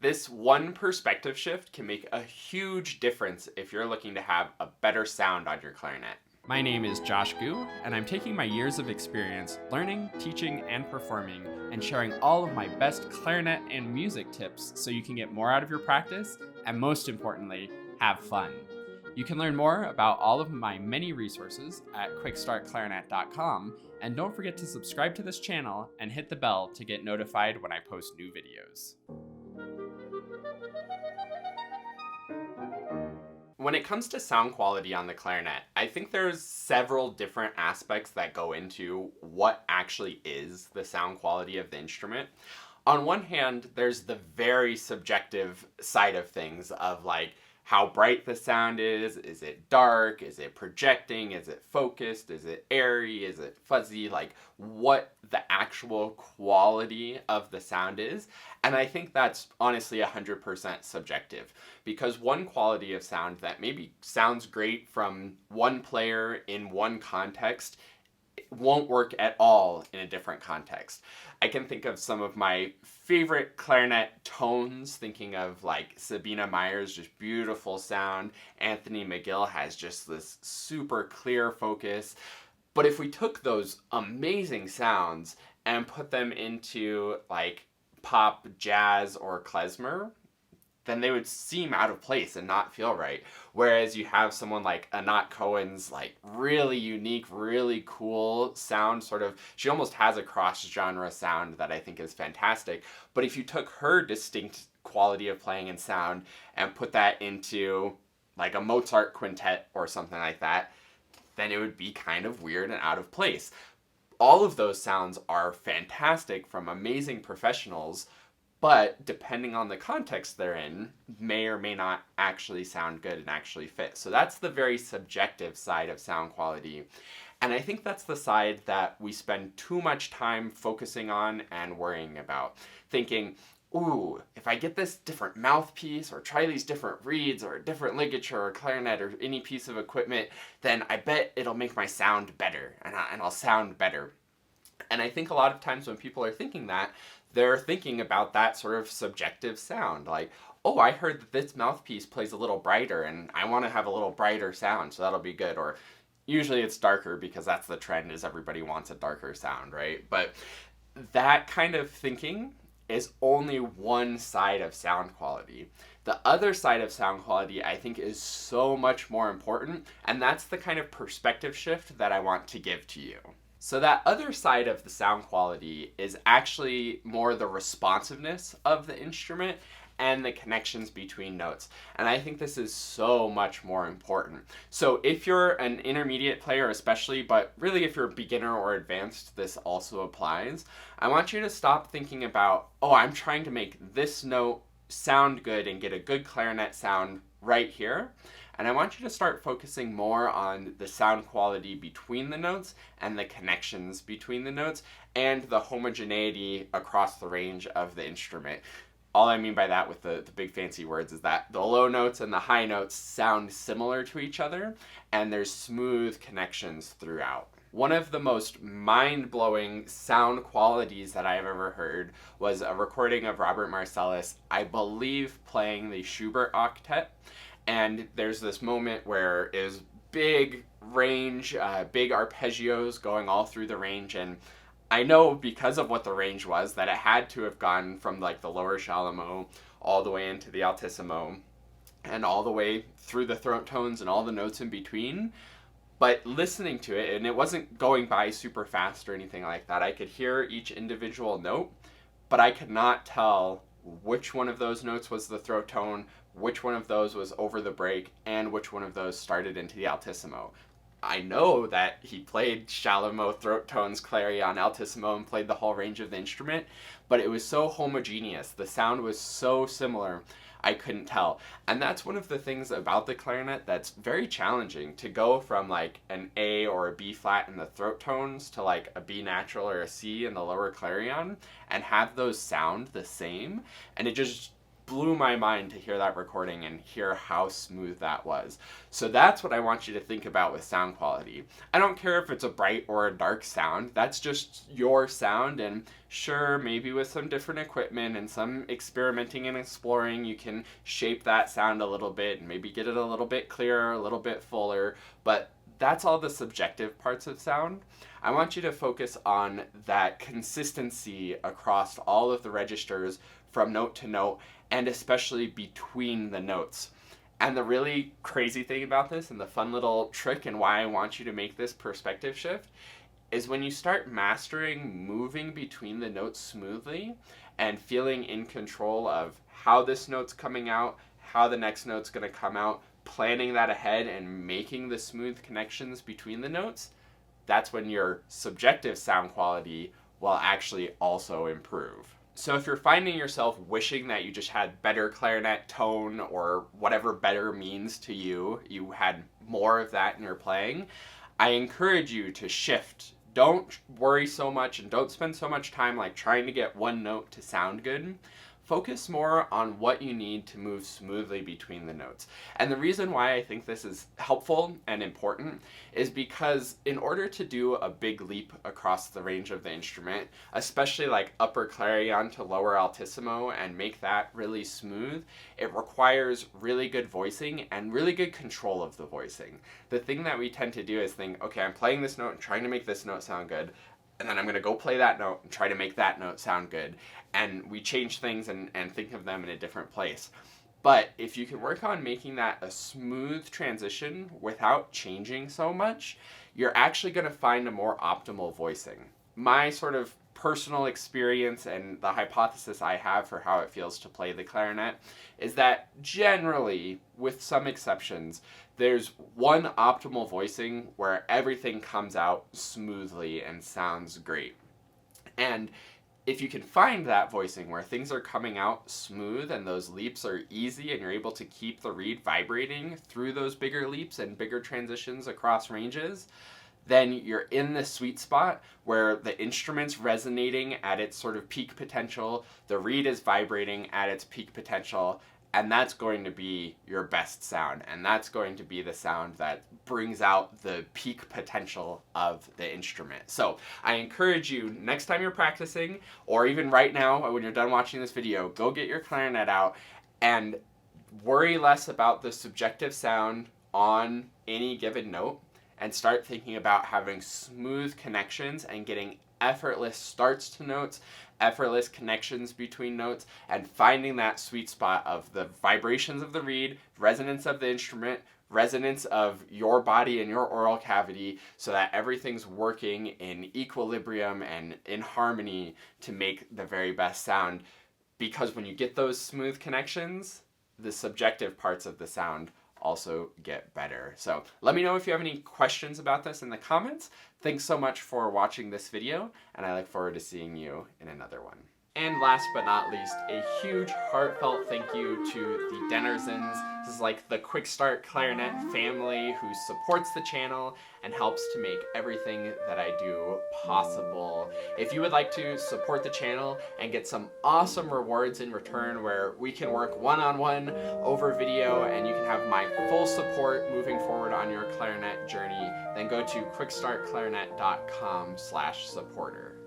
This one perspective shift can make a huge difference if you're looking to have a better sound on your clarinet. My name is Josh Gu, and I'm taking my years of experience learning, teaching, and performing, and sharing all of my best clarinet and music tips so you can get more out of your practice, and most importantly, have fun. You can learn more about all of my many resources at QuickStartClarinet.com, and don't forget to subscribe to this channel and hit the bell to get notified when I post new videos. When it comes to sound quality on the clarinet, I think there's several different aspects that go into what actually is the sound quality of the instrument. On one hand, there's the very subjective side of things of like how bright the sound is it dark, is it projecting, is it focused, is it airy, is it fuzzy, like what the actual quality of the sound is. And I think that's honestly 100% subjective, because one quality of sound that maybe sounds great from one player in one context won't work at all in a different context. I can think of some of my favorite clarinet tones, thinking of like Sabina Meyer's just beautiful sound. Anthony McGill has just this super clear focus. But if we took those amazing sounds and put them into like pop, jazz, or klezmer, then they would seem out of place and not feel right. Whereas you have someone like Anat Cohen's like really unique, really cool sound, sort of, she almost has a cross-genre sound that I think is fantastic. But if you took her distinct quality of playing and sound and put that into like a Mozart quintet or something like that, then it would be kind of weird and out of place. All of those sounds are fantastic from amazing professionals, but depending on the context they're in, may or may not actually sound good and actually fit. So that's the very subjective side of sound quality. And I think that's the side that we spend too much time focusing on and worrying about. Thinking, ooh, if I get this different mouthpiece or try these different reeds or a different ligature or clarinet or any piece of equipment, then I bet it'll make my sound better and I'll sound better. And I think a lot of times when people are thinking that, they're thinking about that sort of subjective sound. Like, oh, I heard that this mouthpiece plays a little brighter and I want to have a little brighter sound, so that'll be good. Or usually it's darker because that's the trend, is everybody wants a darker sound, right? But that kind of thinking is only one side of sound quality. The other side of sound quality, I think, is so much more important, and that's the kind of perspective shift that I want to give to you. So that other side of the sound quality is actually more the responsiveness of the instrument and the connections between notes. And I think this is so much more important. So if you're an intermediate player especially, but really if you're a beginner or advanced, this also applies. I want you to stop thinking about, oh, I'm trying to make this note sound good and get a good clarinet sound right here. And I want you to start focusing more on the sound quality between the notes and the connections between the notes and the homogeneity across the range of the instrument. All I mean by that with the big fancy words is that the low notes and the high notes sound similar to each other and there's smooth connections throughout. One of the most mind-blowing sound qualities that I have ever heard was a recording of Robert Marcellus, I believe playing the Schubert octet. And there's this moment where it was big range, big arpeggios going all through the range. And I know because of what the range was that it had to have gone from like the lower Chalumeau all the way into the altissimo and all the way through the throat tones and all the notes in between. But listening to it, and it wasn't going by super fast or anything like that, I could hear each individual note, but I could not tell which one of those notes was the throat tone, which one of those was over the break, and which one of those started into the altissimo. I know that he played Chalumeau, throat tones, clarion, altissimo, and played the whole range of the instrument, but it was so homogeneous. The sound was so similar, I couldn't tell. And that's one of the things about the clarinet that's very challenging, to go from like an A or a B flat in the throat tones to like a B natural or a C in the lower clarion and have those sound the same. And it just blew my mind to hear that recording and hear how smooth that was. So that's what I want you to think about with sound quality. I don't care if it's a bright or a dark sound, that's just your sound, and sure, maybe with some different equipment and some experimenting and exploring, you can shape that sound a little bit and maybe get it a little bit clearer, a little bit fuller, but that's all the subjective parts of sound. I want you to focus on that consistency across all of the registers from note to note, and especially between the notes. And the really crazy thing about this, and the fun little trick, and why I want you to make this perspective shift, is when you start mastering moving between the notes smoothly and feeling in control of how this note's coming out, how the next note's going to come out, planning that ahead and making the smooth connections between the notes, that's when your subjective sound quality will actually also improve. So if you're finding yourself wishing that you just had better clarinet tone, or whatever better means to you, you had more of that in your playing, I encourage you to shift. Don't worry so much and don't spend so much time like trying to get one note to sound good. Focus more on what you need to move smoothly between the notes. And the reason why I think this is helpful and important is because in order to do a big leap across the range of the instrument, especially like upper clarion to lower altissimo, and make that really smooth, it requires really good voicing and really good control of the voicing. The thing that we tend to do is think, okay, I'm playing this note and trying to make this note sound good, and then I'm going to go play that note and try to make that note sound good. And we change things and think of them in a different place. But if you can work on making that a smooth transition without changing so much, you're actually going to find a more optimal voicing. My sort of personal experience and the hypothesis I have for how it feels to play the clarinet is that generally, with some exceptions, there's one optimal voicing where everything comes out smoothly and sounds great. And if you can find that voicing where things are coming out smooth and those leaps are easy and you're able to keep the reed vibrating through those bigger leaps and bigger transitions across ranges, then you're in the sweet spot where the instrument's resonating at its sort of peak potential, the reed is vibrating at its peak potential, and that's going to be your best sound. And that's going to be the sound that brings out the peak potential of the instrument. So I encourage you, next time you're practicing, or even right now when you're done watching this video, go get your clarinet out and worry less about the subjective sound on any given note, and start thinking about having smooth connections and getting effortless starts to notes, effortless connections between notes, and finding that sweet spot of the vibrations of the reed, resonance of the instrument, resonance of your body and your oral cavity, so that everything's working in equilibrium and in harmony to make the very best sound. Because when you get those smooth connections, the subjective parts of the sound also get better. So let me know if you have any questions about this in the comments. Thanks so much for watching this video, and I look forward to seeing you in another one. And last but not least, a huge heartfelt thank you to the Dennersons. This is like the QuickStart Clarinet family who supports the channel and helps to make everything that I do possible. If you would like to support the channel and get some awesome rewards in return where we can work one-on-one over video and you can have my full support moving forward on your clarinet journey, then go to quickstartclarinet.com/supporter.